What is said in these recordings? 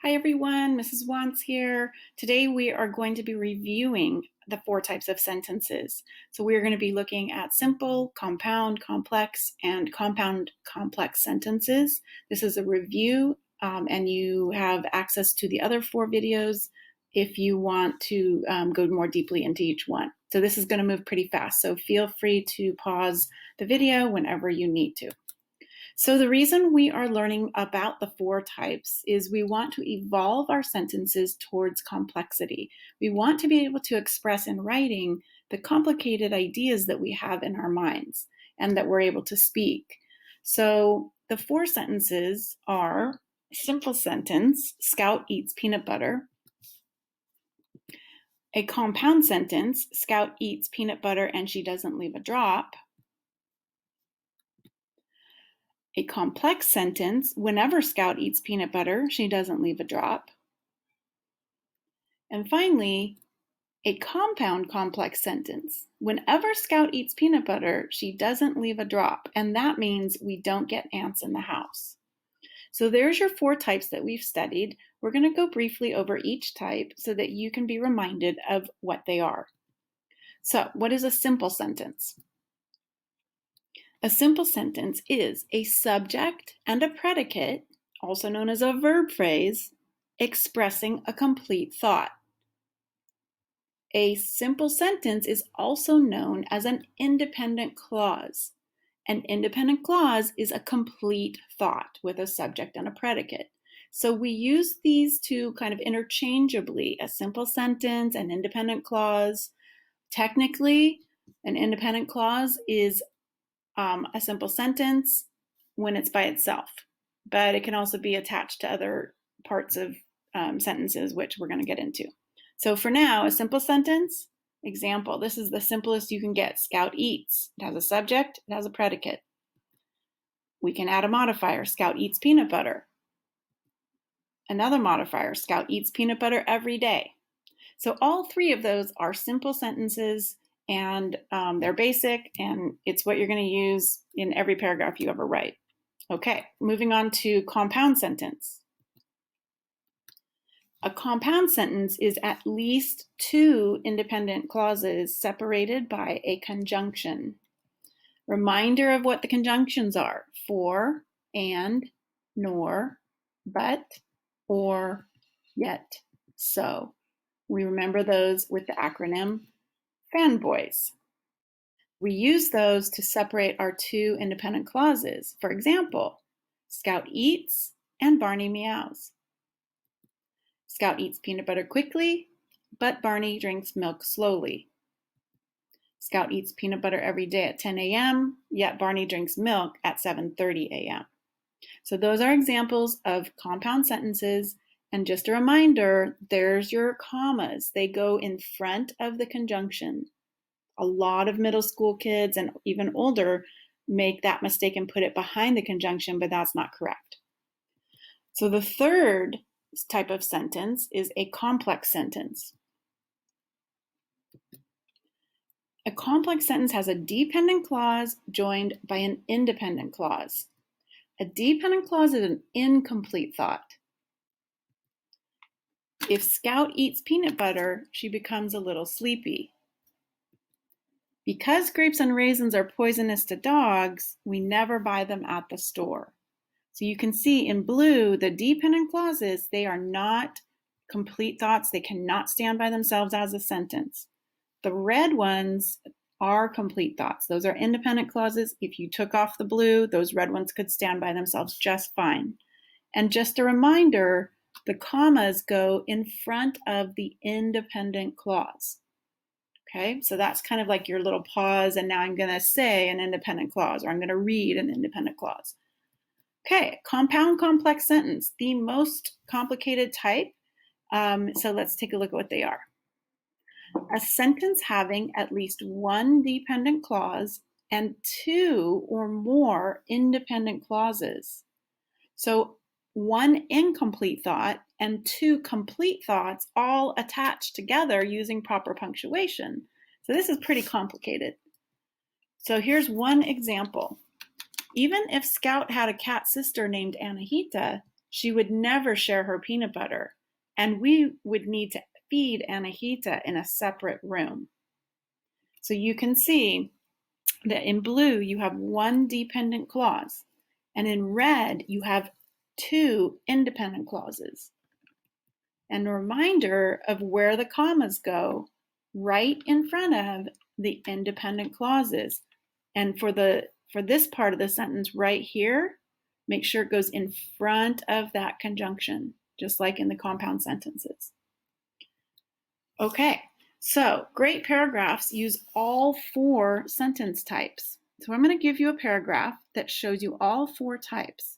Hi everyone, Mrs. Wants here. Today we are going to be reviewing the 4 types of sentences. So we're going to be looking at simple, compound, complex, and compound complex sentences. This is a review and you have access to the other 4 videos if you want to go more deeply into each one. So this is going to move pretty fast, so feel free to pause the video whenever you need to. So the reason we are learning about the 4 types is we want to evolve our sentences towards complexity. We want to be able to express in writing the complicated ideas that we have in our minds and that we're able to speak. So the 4 sentences are simple sentence, Scout eats peanut butter. A compound sentence, Scout eats peanut butter and she doesn't leave a drop. A complex sentence, whenever Scout eats peanut butter, she doesn't leave a drop. And finally, a compound complex sentence. Whenever Scout eats peanut butter, she doesn't leave a drop. And that means we don't get ants in the house. So there's your 4 types that we've studied. We're going to go briefly over each type so that you can be reminded of what they are. So what is a simple sentence? A simple sentence is a subject and a predicate, also known as a verb phrase, expressing a complete thought. A simple sentence is also known as an independent clause. An independent clause is a complete thought with a subject and a predicate. So we use these two kind of interchangeably, a simple sentence, an independent clause. Technically, an independent clause is a simple sentence when it's by itself, but it can also be attached to other parts of sentences, which we're going to get into. So for now, a simple sentence, example, this is the simplest you can get. Scout eats. It has a subject, it has a predicate. We can add a modifier, Scout eats peanut butter. Another modifier, Scout eats peanut butter every day. So all 3 of those are simple sentences, and they're basic, and it's what you're going to use in every paragraph you ever write. Okay, moving on to compound sentence. A compound sentence is at least 2 independent clauses separated by a conjunction. Reminder of what the conjunctions are: for, and, nor, but, or, yet, so. We remember those with the acronym fanboys. We use those to separate our 2 independent clauses. For example, Scout eats and Barney meows. Scout eats peanut butter quickly, but Barney drinks milk slowly. Scout eats peanut butter every day at 10 a.m., yet Barney drinks milk at 7:30 a.m. So those are examples of compound sentences. And just a reminder, there's your commas. They go in front of the conjunction. A lot of middle school kids and even older make that mistake and put it behind the conjunction, but that's not correct. So the 3rd type of sentence is a complex sentence. A complex sentence has a dependent clause joined by an independent clause. A dependent clause is an incomplete thought. If Scout eats peanut butter, she becomes a little sleepy. Because grapes and raisins are poisonous to dogs, we never buy them at the store. So you can see in blue, the dependent clauses, they are not complete thoughts. They cannot stand by themselves as a sentence. The red ones are complete thoughts. Those are independent clauses. If you took off the blue, those red ones could stand by themselves just fine. And just a reminder, the commas go in front of the independent clause. Okay, so that's kind of like your little pause, and now I'm going to say an independent clause, or I'm going to read an independent clause. Okay, compound complex sentence, the most complicated type. So let's take a look at what they are. A sentence having at least 1 dependent clause and 2 or more independent clauses. So 1 incomplete thought and 2 complete thoughts all attached together using proper punctuation. So this is pretty complicated. So here's one example. Even if Scout had a cat sister named Anahita, She would never share her peanut butter, and we would need to feed Anahita in a separate room. So you can see that in blue you have one dependent clause, and in red you have two independent clauses. And a reminder of where the commas go, right in front of the independent clauses. And for this part of the sentence right here, make sure it goes in front of that conjunction, just like in the compound sentences. Okay, so great paragraphs use all four sentence types. So I'm going to give you a paragraph that shows you all four types.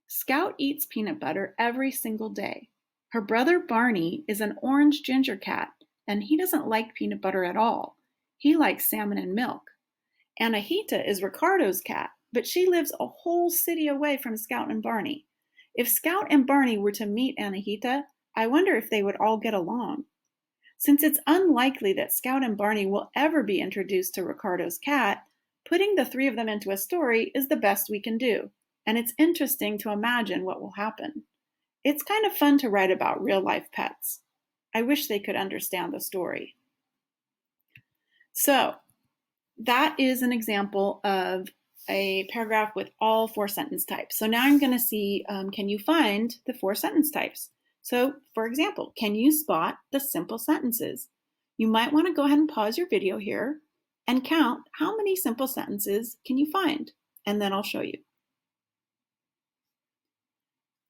Scout eats peanut butter every single day. Her brother Barney is an orange ginger cat, and he doesn't like peanut butter at all. He likes salmon and milk. Anahita is Ricardo's cat, but she lives a whole city away from Scout and Barney. If Scout and Barney were to meet Anahita, I wonder if they would all get along. Since it's unlikely that Scout and Barney will ever be introduced to Ricardo's cat, putting the three of them into a story is the best we can do, and it's interesting to imagine what will happen. It's kind of fun to write about real-life pets. I wish they could understand the story. So, that is an example of a paragraph with all four sentence types. So now I'm going to see, can you find the four sentence types? So, for example, can you spot the simple sentences? You might want to go ahead and pause your video here and count how many simple sentences can you find, and then I'll show you.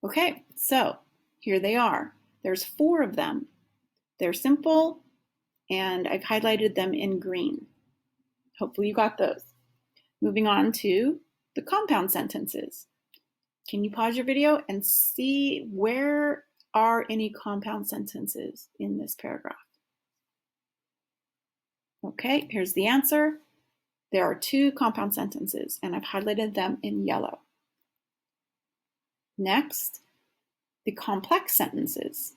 Okay, so here they are. There's four of them. They're simple, and I've highlighted them in green. Hopefully you got those. Moving on to the compound sentences. Can you pause your video and see where are any compound sentences in this paragraph? Okay, here's the answer. There are two compound sentences, and I've highlighted them in yellow. Next, the complex sentences.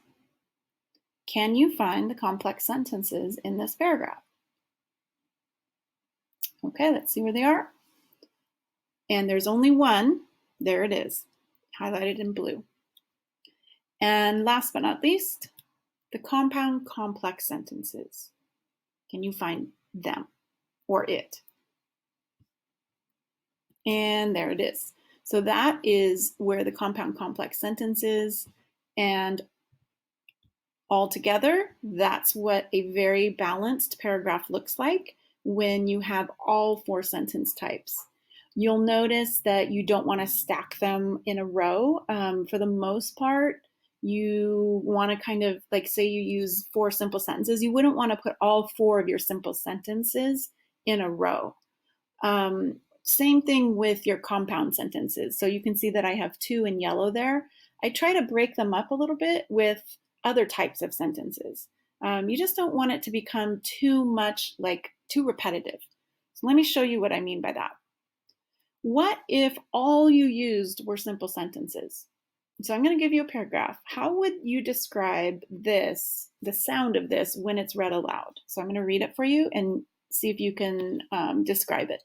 Can you find the complex sentences in this paragraph? Okay, let's see where they are. And there's only one. There it is, highlighted in blue. And last but not least, the compound complex sentences. Can you find them or it? And there it is. So that is where the compound complex sentence is, and altogether, that's what a very balanced paragraph looks like when you have all four sentence types. You'll notice that you don't want to stack them in a row. For the most part, you want to kind of, like, say you use four simple sentences, you wouldn't want to put all four of your simple sentences in a row. Same thing with your compound sentences. So you can see that I have two in yellow there. I try to break them up a little bit with other types of sentences. You just don't want it to become too much, like too repetitive. So let me show you what I mean by that. What if all you used were simple sentences? So I'm going to give you a paragraph. How would you describe this, the sound of this, when it's read aloud? So I'm going to read it for you and see if you can describe it.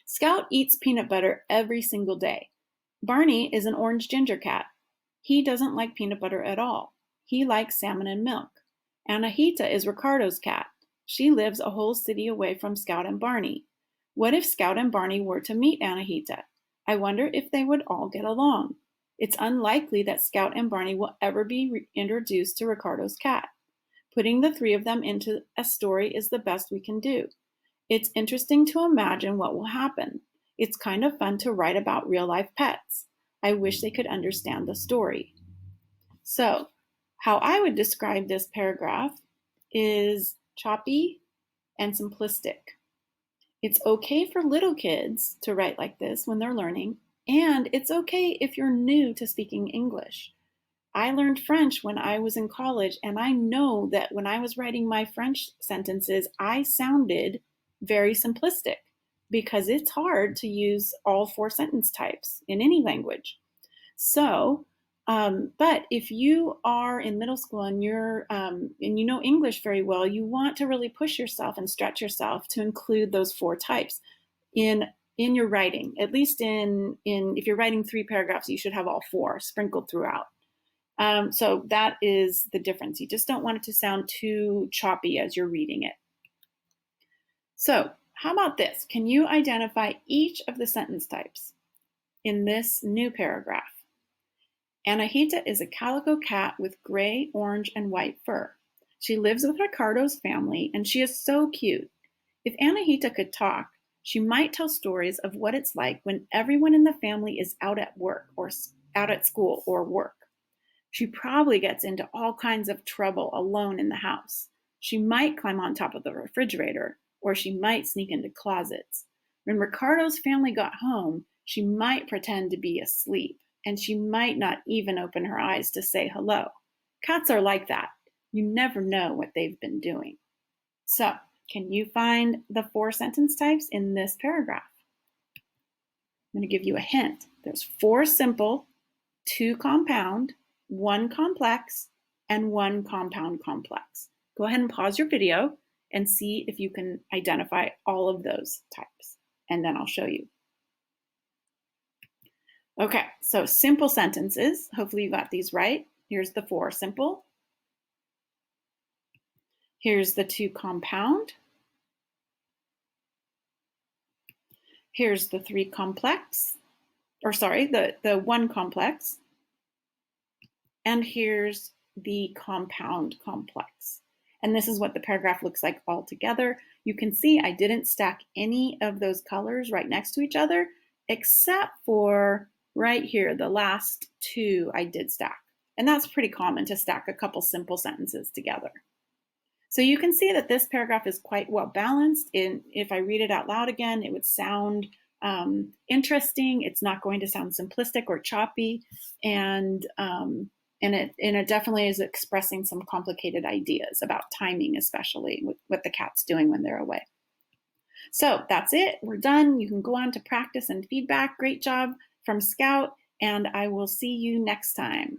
Scout eats peanut butter every single day. Barney is an orange ginger cat. He doesn't like peanut butter at all. He likes salmon and milk. Anahita is Ricardo's cat. She lives a whole city away from Scout and Barney. What if Scout and Barney were to meet Anahita? I wonder if they would all get along. It's unlikely that Scout and Barney will ever be introduced to Ricardo's cat. Putting the three of them into a story is the best we can do. It's interesting to imagine what will happen. It's kind of fun to write about real-life pets. I wish they could understand the story. So, how I would describe this paragraph is choppy and simplistic. It's okay for little kids to write like this when they're learning, and it's okay if you're new to speaking English. I learned French when I was in college, and I know that when I was writing my French sentences, I sounded very simplistic because it's hard to use all four sentence types in any language. So, but if you are in middle school and you're and you know English very well, you want to really push yourself and stretch yourself to include those four types in in your writing. At least in if you're writing 3 paragraphs, you should have all 4 sprinkled throughout. So that is the difference. You just don't want it to sound too choppy as you're reading it. So how about this? Can you identify each of the sentence types in this new paragraph? Anahita is a calico cat with gray, orange, and white fur. She lives with Ricardo's family, and she is so cute. If Anahita could talk, she might tell stories of what it's like when everyone in the family is out at work or out at school or work. She probably gets into all kinds of trouble alone in the house. She might climb on top of the refrigerator, or she might sneak into closets. When Ricardo's family got home, she might pretend to be asleep, and she might not even open her eyes to say hello. Cats are like that. You never know what they've been doing. So, can you find the 4 sentence types in this paragraph? I'm going to give you a hint. There's 4 simple, 2 compound, 1 complex, and 1 compound complex. Go ahead and pause your video and see if you can identify all of those types, and then I'll show you. Okay, so simple sentences. Hopefully you got these right. Here's the 4 simple. Here's the 2 compound. Here's the 3 complex, or sorry, the 1 complex. And here's the compound complex. And this is what the paragraph looks like all together. You can see I didn't stack any of those colors right next to each other, except for right here, the last 2 I did stack. And that's pretty common to stack a couple simple sentences together. So you can see that this paragraph is quite well balanced. If I read it out loud again, it would sound interesting. It's not going to sound simplistic or choppy, and it definitely is expressing some complicated ideas about timing, especially with what the cat's doing when they're away. So that's it. We're done. You can go on to practice and feedback. Great job from Scout, and I will see you next time.